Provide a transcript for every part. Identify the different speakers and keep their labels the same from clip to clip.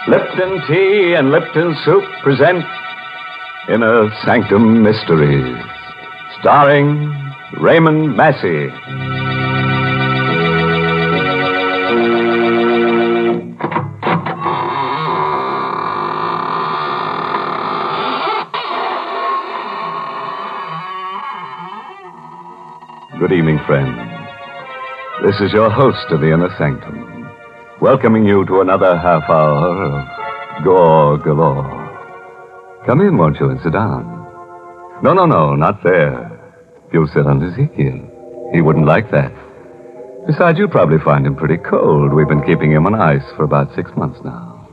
Speaker 1: Lipton Tea and Lipton Soup present Inner Sanctum Mysteries, starring Raymond Massey. Good evening, friends. This is your host of the Inner Sanctum, welcoming you to another half hour of gore galore. Come in, won't you, and sit down. No, not there. You'll sit on Ezekiel. He wouldn't like that. Besides, you'll probably find him pretty cold. We've been keeping him on ice for about 6 months now.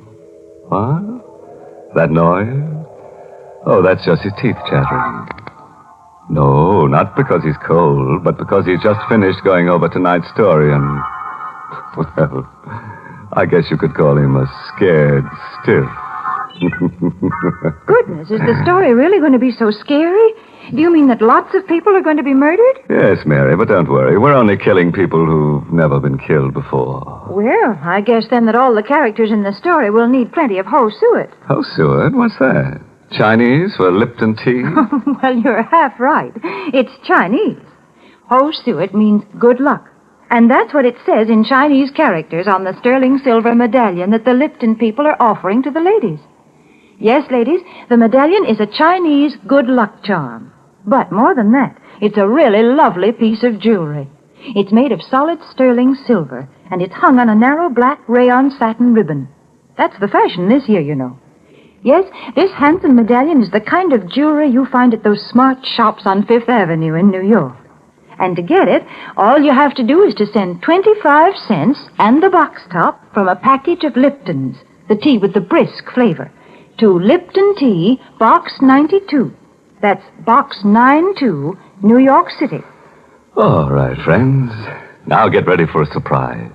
Speaker 1: What? That noise? Oh, that's just his teeth chattering. No, not because he's cold, but because he's just finished going over tonight's story and, well, I guess you could call him a scared stiff.
Speaker 2: Goodness, is the story really going to be so scary? Do you mean that lots of people are going to be murdered?
Speaker 1: Yes, Mary, but don't worry. We're only killing people who've never been killed before.
Speaker 2: Well, I guess then that all the characters in the story will need plenty of ho suet.
Speaker 1: Ho suet? What's that? Chinese for Lipton tea?
Speaker 2: Well, you're half right. It's Chinese. Ho suet means good luck. And that's what it says in Chinese characters on the sterling silver medallion that the Lipton people are offering to the ladies. Yes, ladies, the medallion is a Chinese good luck charm. But more than that, it's a really lovely piece of jewelry. It's made of solid sterling silver, and it's hung on a narrow black rayon satin ribbon. That's the fashion this year, you know. Yes, this handsome medallion is the kind of jewelry you find at those smart shops on Fifth Avenue in New York. And to get it, all you have to do is to send 25 cents and the box top from a package of Lipton's, the tea with the brisk flavor, to Lipton Tea, Box 92. That's Box 92, New York City.
Speaker 1: All right, friends. Now get ready for a surprise.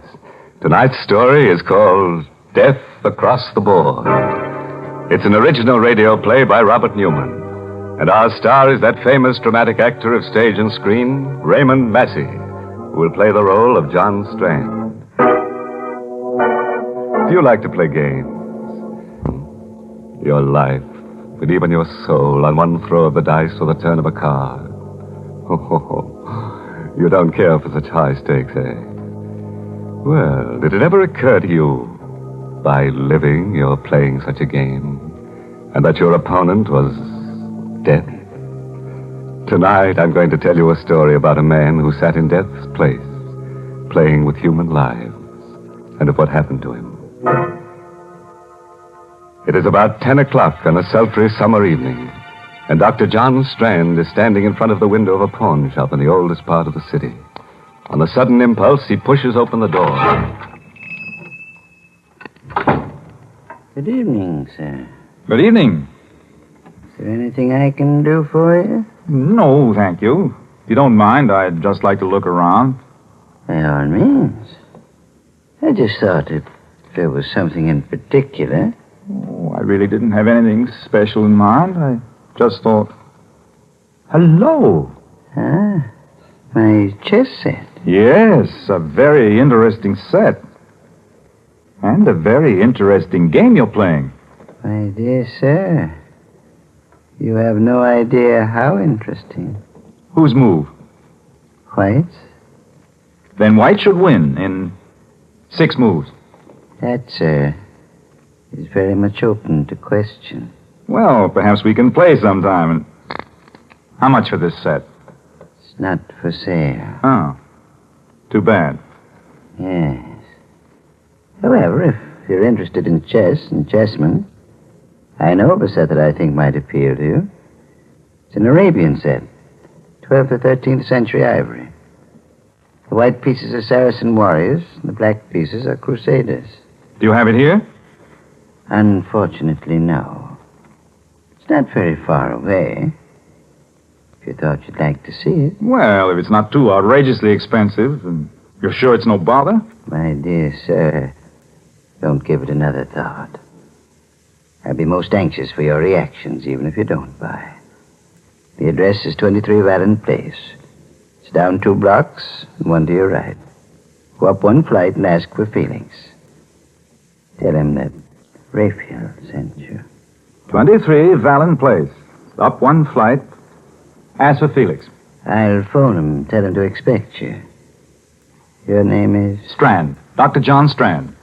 Speaker 1: Tonight's story is called Death Across the Board. It's an original radio play by Robert Newman. And our star is that famous dramatic actor of stage and screen, Raymond Massey, who will play the role of John Strand. Do you like to play games? Your life, and even your soul, on one throw of the dice or the turn of a card. Oh, you don't care for such high stakes, eh? Well, did it ever occur to you, by living, you're playing such a game, and that your opponent was death? Tonight, I'm going to tell you a story about a man who sat in death's place, playing with human lives, and of what happened to him. It is about 10 o'clock on a sultry summer evening, and Dr. John Strand is standing in front of the window of a pawn shop in the oldest part of the city. On a sudden impulse, he pushes open the door.
Speaker 3: Good evening, sir.
Speaker 4: Good evening.
Speaker 3: Is there anything I can do for you?
Speaker 4: No, thank you. If you don't mind, I'd just like to look around.
Speaker 3: By all means. I just thought if there was something in particular.
Speaker 4: Oh, I really didn't have anything special in mind. I just thought... Hello.
Speaker 3: Ah, my chess set.
Speaker 4: Yes, a very interesting set. And a very interesting game you're playing.
Speaker 3: My dear sir, you have no idea how interesting.
Speaker 4: Whose move?
Speaker 3: White's?
Speaker 4: Then White should win in 6 moves.
Speaker 3: That, sir, is very much open to question.
Speaker 4: Well, perhaps we can play sometime. And how much for this set?
Speaker 3: It's not for sale.
Speaker 4: Oh, too bad.
Speaker 3: Yes. However, if you're interested in chess and chessmen, I know of a set that I think might appeal to you. It's an Arabian set, 12th or 13th century ivory. The white pieces are Saracen warriors, and the black pieces are crusaders.
Speaker 4: Do you have it here?
Speaker 3: Unfortunately, no. It's not very far away. If you thought you'd like to see it.
Speaker 4: Well, if it's not too outrageously expensive, and you're sure it's no bother?
Speaker 3: My dear sir, don't give it another thought. I'll be most anxious for your reactions, even if you don't buy. The address is 23 Valent Place. It's down 2 blocks and 1 to your right. Go up 1 flight and ask for Felix. Tell him that Raphael sent you.
Speaker 4: 23 Vallon Place. Up one flight. Ask for Felix.
Speaker 3: I'll phone him, tell him to expect you. Your name is?
Speaker 4: Strand. Dr. John Strand.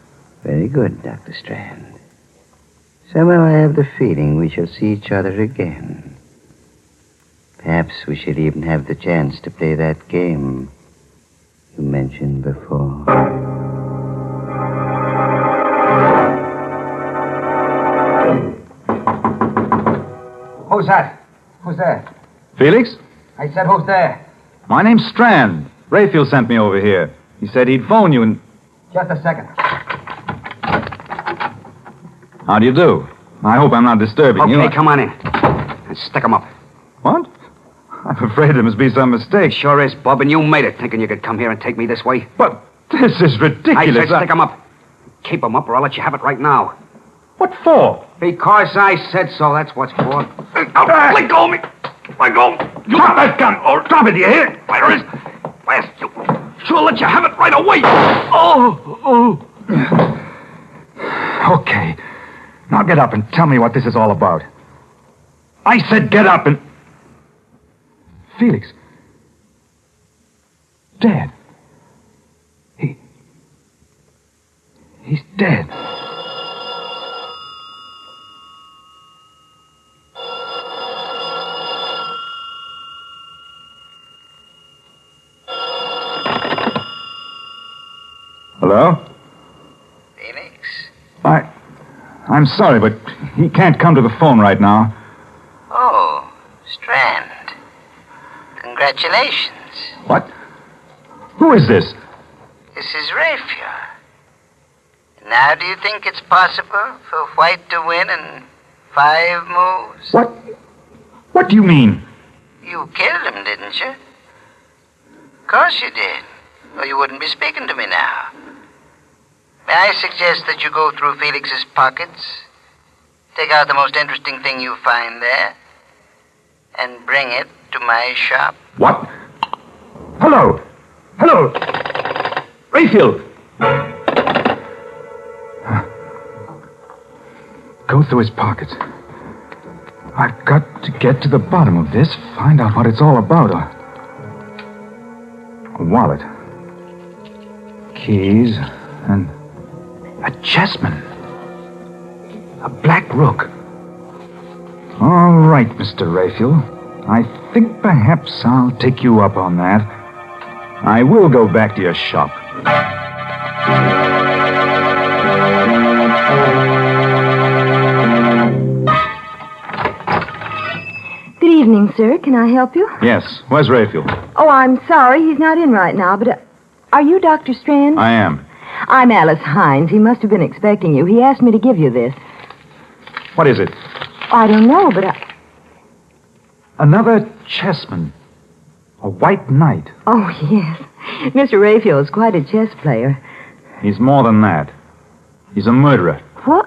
Speaker 3: Very good, Dr. Strand. Somehow I have the feeling we shall see each other again. Perhaps we shall even have the chance to play that game you mentioned before.
Speaker 5: Who's that? Who's there?
Speaker 4: Felix?
Speaker 5: I said, who's there?
Speaker 4: My name's Strand. Raphael sent me over here. He said he'd phone you and...
Speaker 5: Just a second.
Speaker 4: How do you do? I hope I'm not disturbing you.
Speaker 5: Okay, come on in. And stick 'em up.
Speaker 4: What? I'm afraid there must be some mistake.
Speaker 5: Sure is, Bub, and you made it thinking you could come here and take me this way.
Speaker 4: But this is ridiculous.
Speaker 5: I said stick 'em up. Keep 'em up or I'll let you have it right now.
Speaker 4: What for?
Speaker 5: Because I said so, that's what's for. Let go of me. Let go.
Speaker 4: Drop that gun, or drop it, you hear?
Speaker 5: Where is... Where's you? Sure let you have it right away. Oh.
Speaker 4: Okay. Now get up and tell me what this is all about. I said get up and... Felix. Dead. He's dead. Hello?
Speaker 3: Felix?
Speaker 4: I'm sorry, but he can't come to the phone right now.
Speaker 3: Oh, Strand. Congratulations.
Speaker 4: What? Who is this?
Speaker 3: This is Raphael. Now, do you think it's possible for White to win in 5 moves?
Speaker 4: What? What do you mean?
Speaker 3: You killed him, didn't you? Of course you did. Or you wouldn't be speaking to me now. May I suggest that you go through Felix's pockets, take out the most interesting thing you find there, and bring it to my shop?
Speaker 4: What? Hello! Hello! Raphael! Go through his pockets. I've got to get to the bottom of this, find out what it's all about. A wallet. Keys and a chessman. A black rook. All right, Mr. Raphael. I think perhaps I'll take you up on that. I will go back to your shop.
Speaker 2: Good evening, sir. Can I help you?
Speaker 4: Yes. Where's Raphael?
Speaker 2: Oh, I'm sorry. He's not in right now, but... are you Dr. Strand?
Speaker 4: I am.
Speaker 2: I'm Alice Hines. He must have been expecting you. He asked me to give you this.
Speaker 4: What is it?
Speaker 2: I don't know, but
Speaker 4: Another chessman. A white knight.
Speaker 2: Oh, yes. Mr. Raphael is quite a chess player.
Speaker 4: He's more than that. He's a murderer.
Speaker 2: What?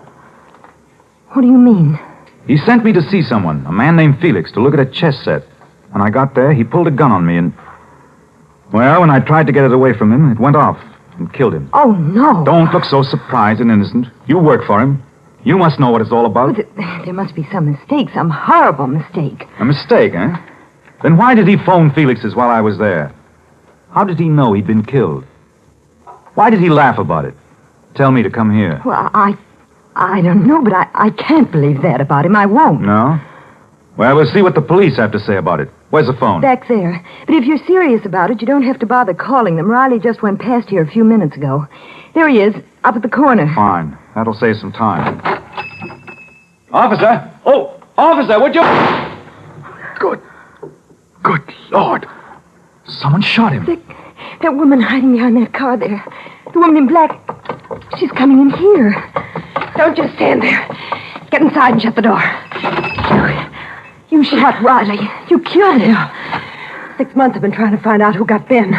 Speaker 2: What do you mean?
Speaker 4: He sent me to see someone, a man named Felix, to look at a chess set. When I got there, he pulled a gun on me and... well, when I tried to get it away from him, it went off and killed him.
Speaker 2: Oh, no.
Speaker 4: Don't look so surprised and innocent. You work for him. You must know what it's all about.
Speaker 2: But there must be some mistake, some horrible mistake.
Speaker 4: A mistake, eh? Then why did he phone Felix's while I was there? How did he know he'd been killed? Why did he laugh about it? Tell me to come here.
Speaker 2: Well, I don't know, but I can't believe that about him. I won't.
Speaker 4: No? Well, we'll see what the police have to say about it. Where's the phone?
Speaker 2: Back there. But if you're serious about it, you don't have to bother calling them. Riley just went past here a few minutes ago. There he is, up at the corner.
Speaker 4: Fine. That'll save some time. Officer! Oh, officer, would you... Good Lord. Someone shot him.
Speaker 2: That woman hiding behind that car there. The woman in black. She's coming in here. Don't just stand there. Get inside and shut the door. You shot Riley. You killed him. 6 months I've been trying to find out who got Ben.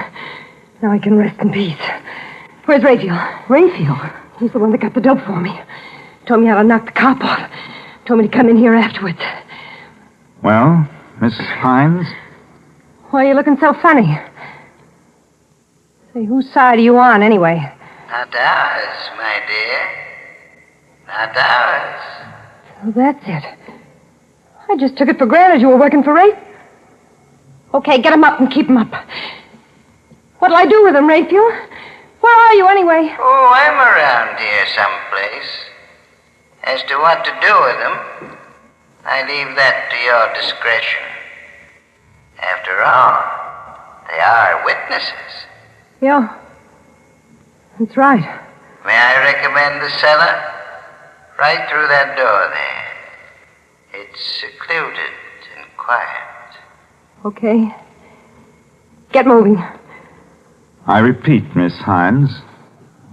Speaker 2: Now he can rest in peace. Where's Raphael? Raphael? He's the one that got the dope for me. Told me how to knock the cop off. Told me to come in here afterwards.
Speaker 4: Well, Miss Hines?
Speaker 2: Why are you looking so funny? Say, whose side are you on, anyway?
Speaker 3: Not ours, my dear. Not ours.
Speaker 6: Oh, that's it. I just took it for granted you were working for Rafe. Okay, get him up and keep him up. What'll I do with him, Raphael? Where are you, anyway?
Speaker 3: Oh, I'm around here someplace. As to what to do with them, I leave that to your discretion. After all, they are witnesses.
Speaker 6: Yeah, that's right.
Speaker 3: May I recommend the cellar? Right through that door there. It's secluded and quiet.
Speaker 6: Okay. Get moving.
Speaker 4: I repeat, Miss Hines.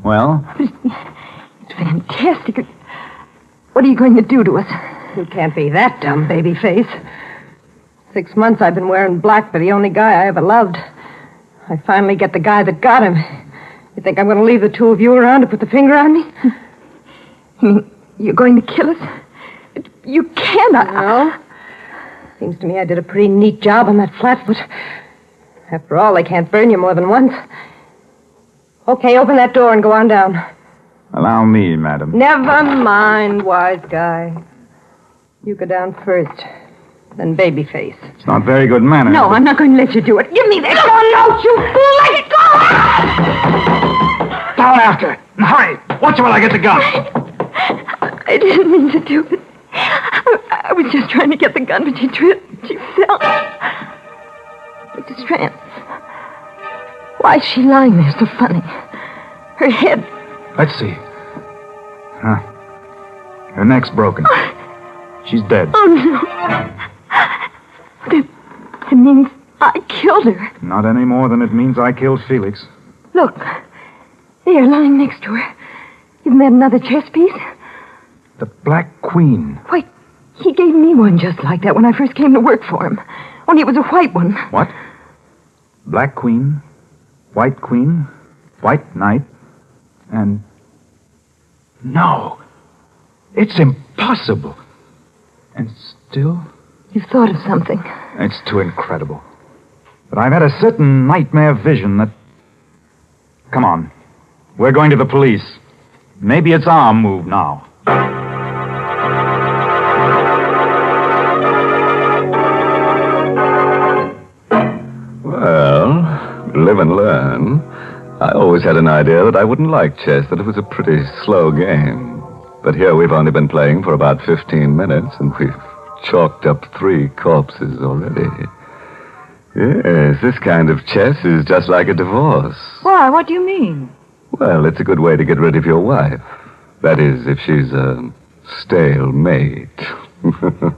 Speaker 4: Well?
Speaker 6: It's fantastic. What are you going to do to us? You can't be that dumb, babyface. 6 months I've been wearing black for the only guy I ever loved. I finally get the guy that got him. You think I'm going to leave the two of you around to put the finger on me? I mean, you're going to kill us? You cannot. No. Seems to me I did a pretty neat job on that Flatfoot. After all, they can't burn you more than once. Okay, open that door and go on down.
Speaker 4: Allow me, madam.
Speaker 6: Never mind, wise guy. You go down first, then babyface.
Speaker 4: It's not very good manners.
Speaker 6: No, I'm not going to let you do it. Give me that. Oh, no, you fool! Let it go!
Speaker 5: Down after it. And hurry. Watch it while I get the gun.
Speaker 6: I didn't mean to do it. I was just trying to get the gun, but she tripped. She fell. Mr. Strand, why is she lying there so funny? Her head...
Speaker 4: Let's see. Her neck's broken. She's dead.
Speaker 6: Oh, no. It means I killed her.
Speaker 4: Not any more than it means I killed Felix.
Speaker 6: Look, there, lying next to her. Isn't that another chess piece?
Speaker 4: The Black Queen.
Speaker 6: Why, he gave me one just like that when I first came to work for him. Only it was a white one.
Speaker 4: What? Black Queen, White Knight, and... No. It's impossible. And still...
Speaker 6: You've thought of something.
Speaker 4: It's too incredible. But I've had a certain nightmare vision that... Come on. We're going to the police. Maybe it's our move now.
Speaker 1: Well, live and learn. I always had an idea that I wouldn't like chess, that it was a pretty slow game. But here we've only been playing for about 15 minutes, and we've chalked up 3 corpses already. Yes, this kind of chess is just like a divorce.
Speaker 2: Why? What do you mean?
Speaker 1: Well, it's a good way to get rid of your wife. That is, if she's a stale mate.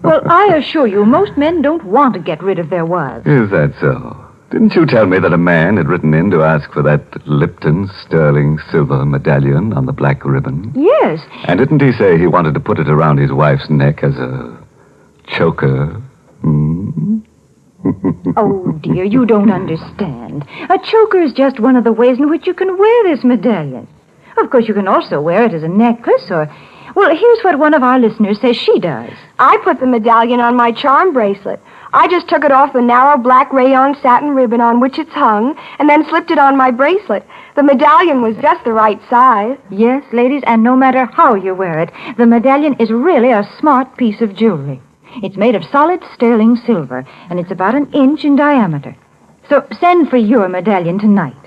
Speaker 2: Well, I assure you, most men don't want to get rid of their wives.
Speaker 1: Is that so? Didn't you tell me that a man had written in to ask for that Lipton sterling silver medallion on the black ribbon?
Speaker 2: Yes.
Speaker 1: And didn't he say he wanted to put it around his wife's neck as a choker?
Speaker 2: Oh, dear, you don't understand. A choker is just one of the ways in which you can wear this medallion. Of course, you can also wear it as a necklace or... Well, here's what one of our listeners says she does.
Speaker 7: I put the medallion on my charm bracelet. I just took it off the narrow black rayon satin ribbon on which it's hung and then slipped it on my bracelet. The medallion was just the right size.
Speaker 2: Yes, ladies, and no matter how you wear it, the medallion is really a smart piece of jewelry. It's made of solid sterling silver, and it's about 1 inch in diameter. So send for your medallion tonight.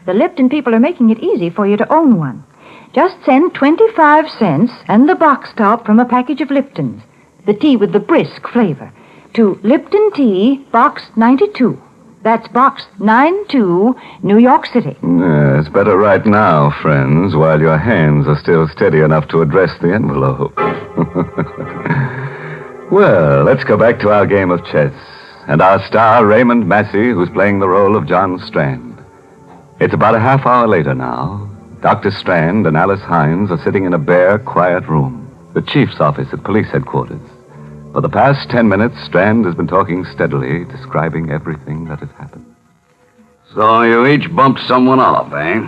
Speaker 2: The Lipton people are making it easy for you to own one. Just send 25 cents and the box top from a package of Liptons, the tea with the brisk flavor, to Lipton Tea, Box 92. That's Box 92, New York City.
Speaker 1: Yes, better right now, friends, while your hands are still steady enough to address the envelope. Well, let's go back to our game of chess, and our star, Raymond Massey, who's playing the role of John Strand. It's about a half hour later now. Dr. Strand and Alice Hines are sitting in a bare, quiet room, the chief's office at police headquarters. For the past 10 minutes, Strand has been talking steadily, describing everything that has happened.
Speaker 5: So you each bumped someone off, eh?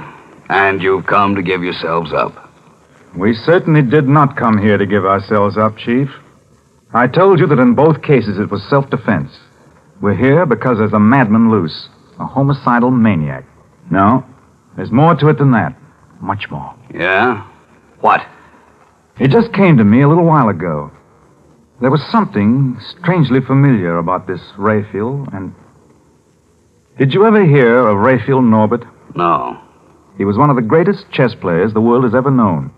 Speaker 5: And you've come to give yourselves up.
Speaker 4: We certainly did not come here to give ourselves up, Chief. I told you that in both cases it was self-defense. We're here because there's a madman loose, a homicidal maniac. No, there's more to it than that. Much more.
Speaker 5: Yeah? What?
Speaker 4: It just came to me a little while ago. There was something strangely familiar about this Raphael, and... Did you ever hear of Raphael Norbert?
Speaker 5: No.
Speaker 4: He was one of the greatest chess players the world has ever known.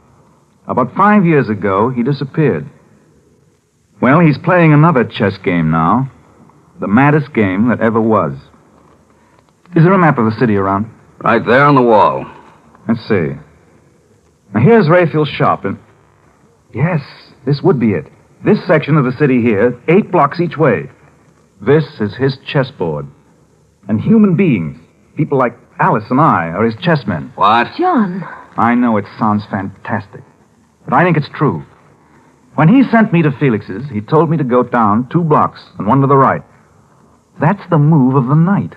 Speaker 4: About 5 years ago, he disappeared. Well, he's playing another chess game now. The maddest game that ever was. Is there a map of the city around?
Speaker 5: Right there on the wall.
Speaker 4: Let's see. Now, here's Raphael's shop, and... Yes, this would be it. This section of the city here, 8 blocks each way. This is his chessboard. And human beings, people like Alice and I, are his chessmen.
Speaker 5: What?
Speaker 6: John.
Speaker 4: I know it sounds fantastic, but I think it's true. When he sent me to Felix's, he told me to go down 2 blocks and 1 to the right. That's the move of the night.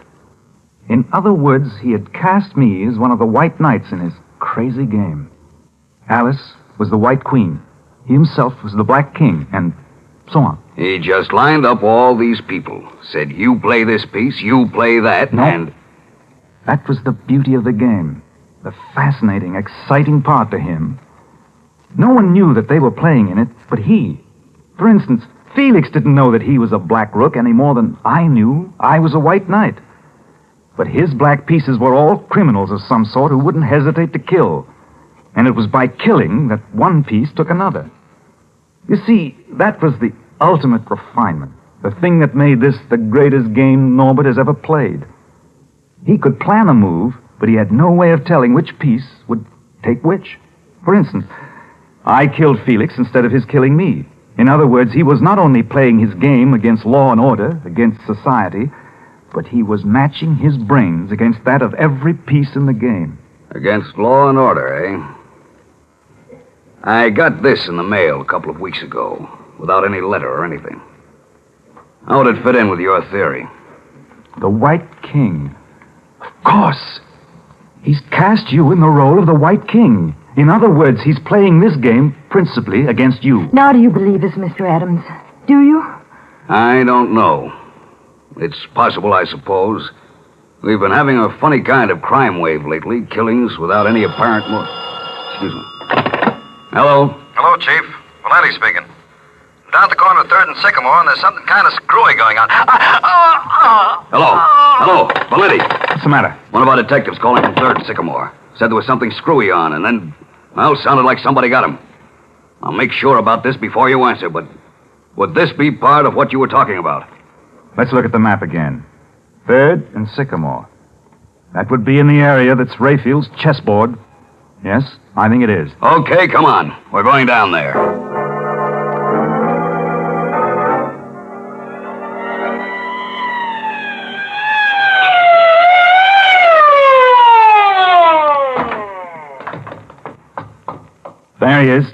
Speaker 4: In other words, he had cast me as one of the white knights in his crazy game. Alice was the white queen. He himself was the black king, and so on.
Speaker 5: He just lined up all these people. Said, you play this piece, you play that,
Speaker 4: No.
Speaker 5: and...
Speaker 4: That was the beauty of the game. The fascinating, exciting part to him. No one knew that they were playing in it, but he. For instance, Felix didn't know that he was a black rook any more than I knew I was a white knight. But his black pieces were all criminals of some sort who wouldn't hesitate to kill. And it was by killing that one piece took another. You see, that was the ultimate refinement. The thing that made this the greatest game Norbert has ever played. He could plan a move, but he had no way of telling which piece would take which. For instance, I killed Felix instead of his killing me. In other words, he was not only playing his game against law and order, against society, but he was matching his brains against that of every piece in the game.
Speaker 5: Against law and order, eh? I got this in the mail a couple of weeks ago, without any letter or anything. How would it fit in with your theory?
Speaker 4: The White King. Of course. He's cast you in the role of the White King. In other words, he's playing this game principally against you.
Speaker 6: Now do you believe us, Mr. Adams? Do you?
Speaker 5: I don't know. It's possible, I suppose. We've been having a funny kind of crime wave lately, killings without any apparent Excuse me. Hello?
Speaker 8: Hello, Chief. Valenti speaking. I'm down at the corner of 3rd and Sycamore, and there's something kind of screwy going on.
Speaker 5: Hello, Valenti.
Speaker 4: What's the matter?
Speaker 5: One of our detectives calling from 3rd and Sycamore. Said there was something screwy on, and then, well, sounded like somebody got him. I'll make sure about this before you answer, but would this be part of what you were talking about?
Speaker 4: Let's look at the map again. 3rd and Sycamore. That would be in the area that's Raphael's chessboard. Yes, I think it is.
Speaker 5: Okay, come on. We're going down there.
Speaker 4: There he is,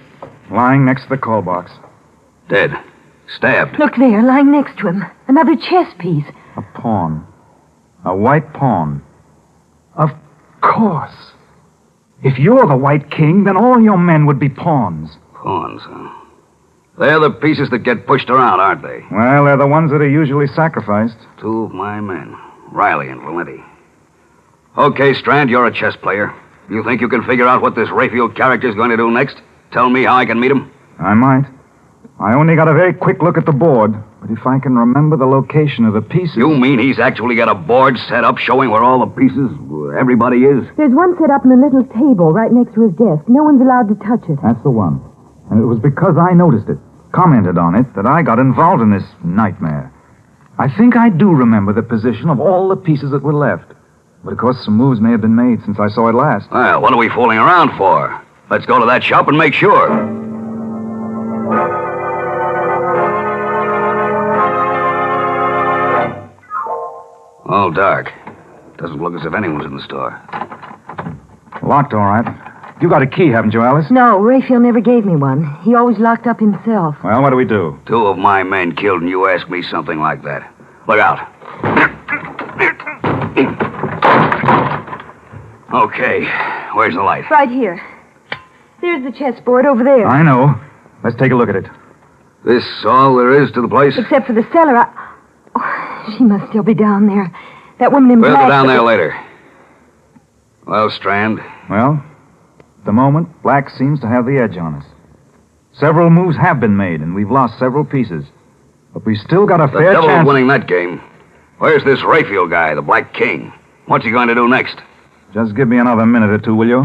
Speaker 4: lying next to the call box.
Speaker 5: Dead. Stabbed.
Speaker 6: Look there, lying next to him. Another chess piece.
Speaker 4: A pawn. A white pawn. Of course. If you're the White King, then all your men would be pawns.
Speaker 5: Pawns, huh? They're the pieces that get pushed around, aren't they?
Speaker 4: Well, they're the ones that are usually sacrificed.
Speaker 5: 2 of my men, Riley and Valenti. Okay, Strand, you're a chess player. You think you can figure out what this Raphael character's going to do next? Tell me how I can meet him?
Speaker 4: I might. I only got a very quick look at the board, but if I can remember the location of the pieces...
Speaker 5: You mean he's actually got a board set up showing where all the pieces, where everybody is?
Speaker 6: There's one set up in a little table right next to his desk. No one's allowed to touch it.
Speaker 4: That's the one. And it was because I noticed it, commented on it, that I got involved in this nightmare. I think I do remember the position of all the pieces that were left. But of course some moves may have been made since I saw it last.
Speaker 5: Well, what are we fooling around for? Let's go to that shop and make sure. All dark. Doesn't look as if anyone's in the store.
Speaker 4: Locked, all right. You got a key, haven't you, Alice?
Speaker 6: No, Raphael never gave me one. He always locked up himself.
Speaker 4: Well, what do we do?
Speaker 5: 2 of my men killed, and you ask me something like that. Look out. Okay, where's the light?
Speaker 6: Right here. There's the chessboard over there.
Speaker 4: I know. Let's take a look at it.
Speaker 5: This all there is to the place?
Speaker 6: Except for the cellar, Oh, she must still be down there. That woman in
Speaker 5: We'll
Speaker 6: black...
Speaker 5: go down there later. Well, Strand,
Speaker 4: Well, at the moment, black seems to have the edge on us. Several moves have been made, and we've lost several pieces. But we've still got a
Speaker 5: The
Speaker 4: fair
Speaker 5: devil's
Speaker 4: chance.
Speaker 5: winning that game. Where's this Raphael guy, the Black King? What's he going to do next?
Speaker 4: Just give me another minute or two, will you?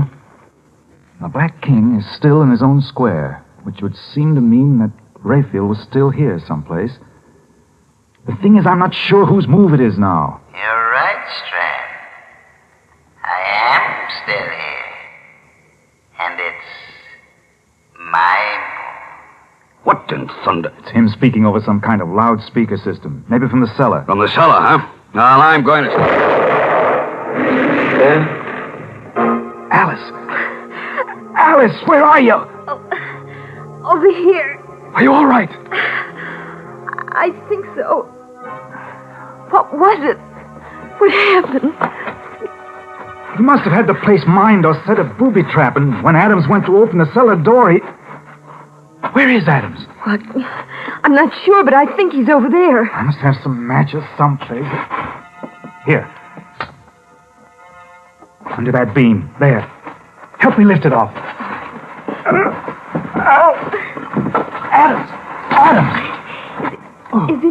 Speaker 4: The Black King is still in his own square, which would seem to mean that Raphael was still here someplace. The thing is, I'm not sure whose move it is now.
Speaker 3: You're right, Strand. I am still here. And it's my move.
Speaker 5: What in thunder?
Speaker 4: It's him speaking over some kind of loudspeaker system. Maybe from the cellar.
Speaker 5: From the cellar, huh? Well, I'm going to...
Speaker 4: Alice! Alice, where are you?
Speaker 6: Over here.
Speaker 4: Are you all right?
Speaker 6: I think so. What was it? What happened?
Speaker 4: He must have had the place mined or set a booby trap, and when Adams went to open the cellar door, he... Where is Adams?
Speaker 6: What? I'm not sure, but I think he's over there.
Speaker 4: I must have some matches someplace. Here. Under that beam. There. Help me lift it off. Adams! Adams!
Speaker 6: Is he...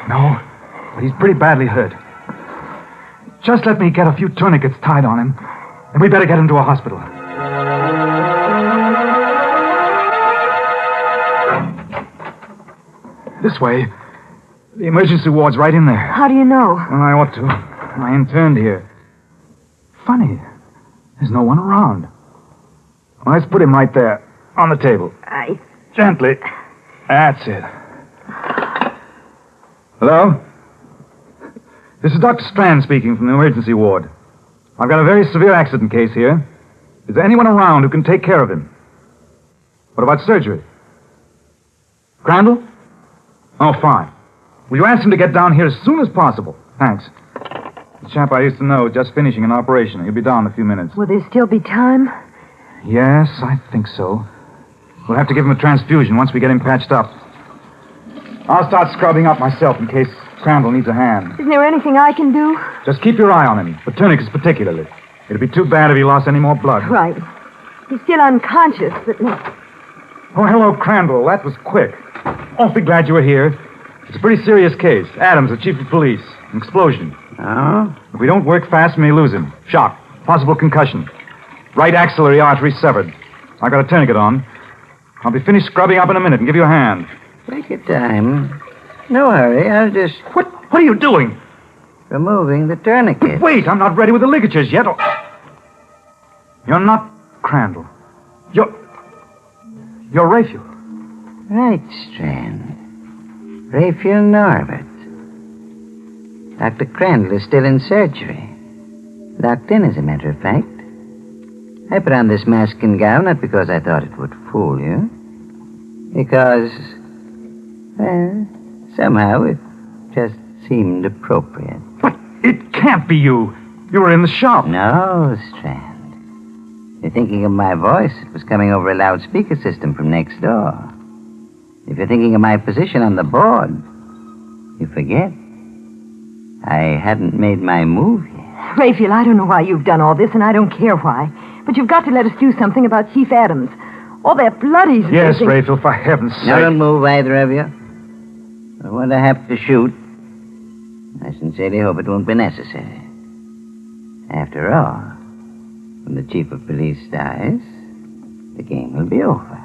Speaker 4: No, but he's pretty badly hurt. Just let me get a few tourniquets tied on him, and we better get him to a hospital. This way. The emergency ward's right in there.
Speaker 6: How do you know?
Speaker 4: Well, I ought to. I interned here. Funny. There's no one around. Well, let's put him right there, on the table. Gently. That's it. Hello? This is Dr. Strand speaking from the emergency ward. I've got a very severe accident case here. Is there anyone around who can take care of him? What about surgery? Crandall? Oh, fine. Will you ask him to get down here as soon as possible? Thanks. The chap I used to know is just finishing an operation. He'll be down in a few minutes.
Speaker 6: Will there still be time?
Speaker 4: Yes, I think so. We'll have to give him a transfusion once we get him patched up. I'll start scrubbing up myself in case Crandall needs a hand.
Speaker 6: Isn't there anything I can do?
Speaker 4: Just keep your eye on him, the tourniquets particularly. It'd be too bad if he lost any more blood.
Speaker 6: Right. He's still unconscious, but...
Speaker 4: Oh, hello, Crandall. That was quick. Awfully glad you were here. It's a pretty serious case. Adams, the chief of police. An explosion.
Speaker 3: Oh?
Speaker 4: If we don't work fast, we may lose him. Shock. Possible concussion. Right axillary artery severed. I got a tourniquet on. I'll be finished scrubbing up in a minute and give you a hand.
Speaker 3: Take your time. No hurry. I'll just...
Speaker 4: What are you doing?
Speaker 3: Removing the tourniquet.
Speaker 4: Wait, I'm not ready with the ligatures yet. You're not Crandall. You're Raphael.
Speaker 3: Right, Strand. Raphael Norbert. Dr. Crandall is still in surgery. Locked in, as a matter of fact. I put on this mask and gown not because I thought it would fool you. Because, well, somehow it just seemed appropriate.
Speaker 4: But it can't be you. You were in the shop.
Speaker 3: No, Strand. You're thinking of my voice. It was coming over a loudspeaker system from next door. If you're thinking of my position on the board, you forget. I hadn't made my move yet.
Speaker 6: Raphael, I don't know why you've done all this, and I don't care why. But you've got to let us do something about Chief Adams. All that blood he's
Speaker 4: Yes,
Speaker 6: losing.
Speaker 4: Raphael, for heaven's sake.
Speaker 3: Now don't move, either of you. I want to have to shoot. I sincerely hope it won't be necessary. After all, when the chief of police dies, the game will be over.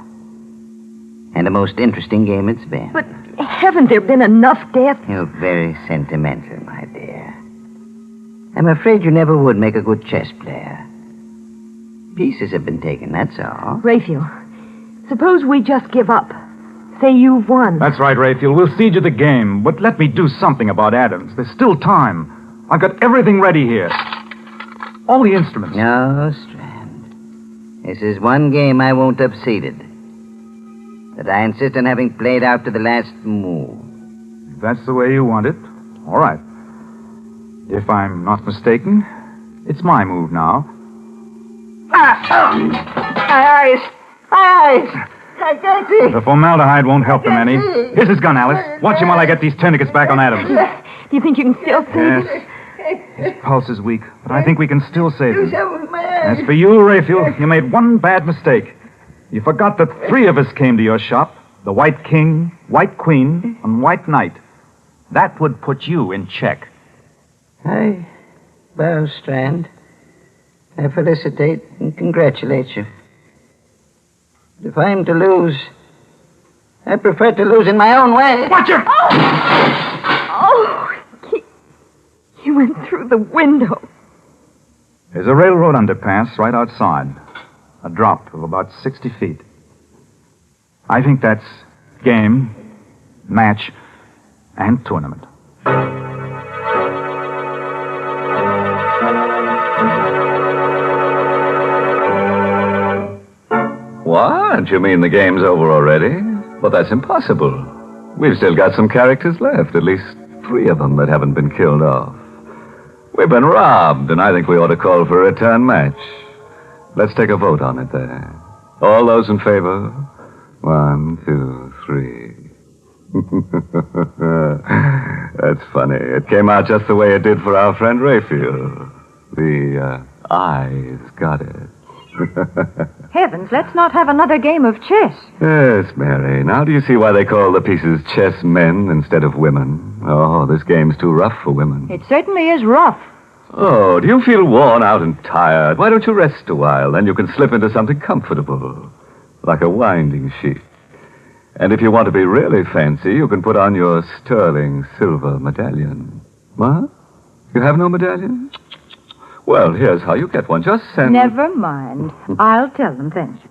Speaker 3: And a most interesting game it's been.
Speaker 6: But haven't there been enough deaths?
Speaker 3: You're very sentimental, my dear. I'm afraid you never would make a good chess player. Pieces have been taken, that's all.
Speaker 6: Raphael, suppose we just give up. Say you've won.
Speaker 4: That's right, Raphael. We'll cede you the game, but let me do something about Adams. There's still time. I've got everything ready here. All the instruments.
Speaker 3: No, Strand. This is one game I won't have ceded. That I insist on having played out to the last move.
Speaker 4: If that's the way you want it, all right. If I'm not mistaken, it's my move now.
Speaker 6: My eyes! I can't see.
Speaker 4: The formaldehyde won't help him any. Here's his gun, Alice. Watch him while I get these tourniquets back on Adams.
Speaker 6: Do you think you can still see?
Speaker 4: Yes. His pulse is weak, but I think we can still save him. As for you, Raphael, you made one bad mistake. You forgot that 3 of us came to your shop. The White King, White Queen, and White Knight. That would put you in check.
Speaker 3: I bow, Strand. I felicitate and congratulate you. If I'm to lose, I prefer to lose in my own way.
Speaker 4: Watch it!
Speaker 6: Oh, he went through the window.
Speaker 4: There's a railroad underpass right outside. A drop of about 60 feet. I think that's game, match, and tournament.
Speaker 1: What? You mean the game's over already? Well, that's impossible. We've still got some characters left, at least 3 of them that haven't been killed off. We've been robbed, and I think we ought to call for a return match. Let's take a vote on it there. All those in favor? 1, 2, 3. That's funny. It came out just the way it did for our friend Raphael. The eyes got it.
Speaker 2: Heavens, let's not have another game of chess.
Speaker 1: Yes, Mary. Now do you see why they call the pieces chess men instead of women? Oh, this game's too rough for women.
Speaker 2: It certainly is rough.
Speaker 1: Oh, do you feel worn out and tired? Why don't you rest a while? Then you can slip into something comfortable, like a winding sheet. And if you want to be really fancy, you can put on your sterling silver medallion. What? You have no medallion? Well, here's how you get one. Just send...
Speaker 2: Never mind. I'll tell them, thank you.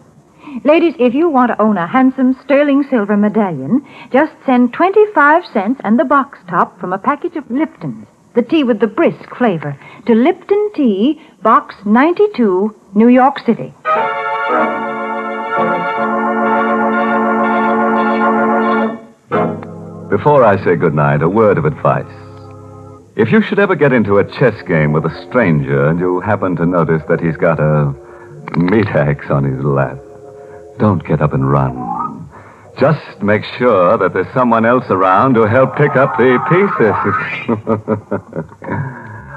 Speaker 2: Ladies, if you want to own a handsome sterling silver medallion, just send 25 cents and the box top from a package of Lipton's, the tea with the brisk flavor, to Lipton Tea, Box 92, New York City.
Speaker 1: Before I say goodnight, a word of advice. If you should ever get into a chess game with a stranger and you happen to notice that he's got a meat axe on his lap, don't get up and run. Just make sure that there's someone else around to help pick up the pieces.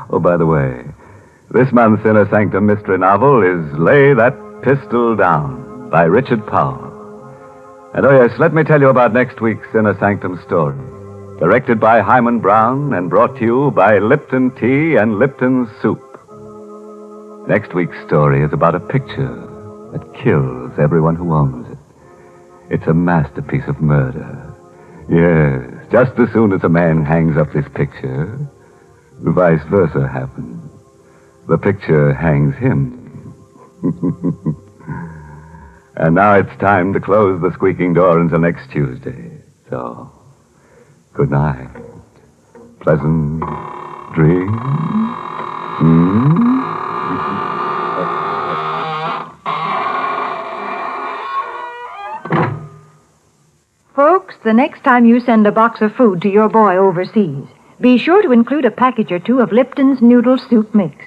Speaker 1: Oh, by the way, this month's Inner Sanctum mystery novel is Lay That Pistol Down by Richard Powell. And oh yes, let me tell you about next week's Inner Sanctum story. Directed by Hyman Brown and brought to you by Lipton Tea and Lipton Soup. Next week's story is about a picture that kills everyone who owns it. It's a masterpiece of murder. Yes, just as soon as a man hangs up this picture, the vice versa happens. The picture hangs him. And now it's time to close the squeaking door until next Tuesday. So, good night. Pleasant dreams.
Speaker 2: Folks, the next time you send a box of food to your boy overseas, be sure to include a package or 2 of Lipton's Noodle Soup Mix.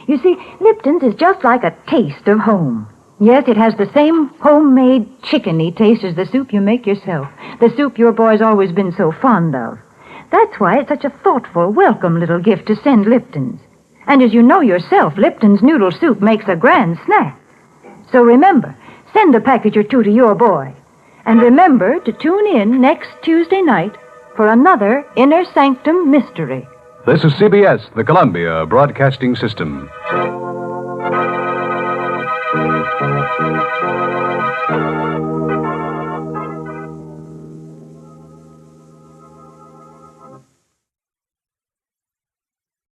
Speaker 2: You see, Lipton's is just like a taste of home. Yes, it has the same homemade chickeny taste as the soup you make yourself, the soup your boy's always been so fond of. That's why it's such a thoughtful, welcome little gift to send Lipton's. And as you know yourself, Lipton's Noodle Soup makes a grand snack. So remember, send a package or 2 to your boy. And remember to tune in next Tuesday night for another Inner Sanctum mystery.
Speaker 9: This is CBS, the Columbia Broadcasting System.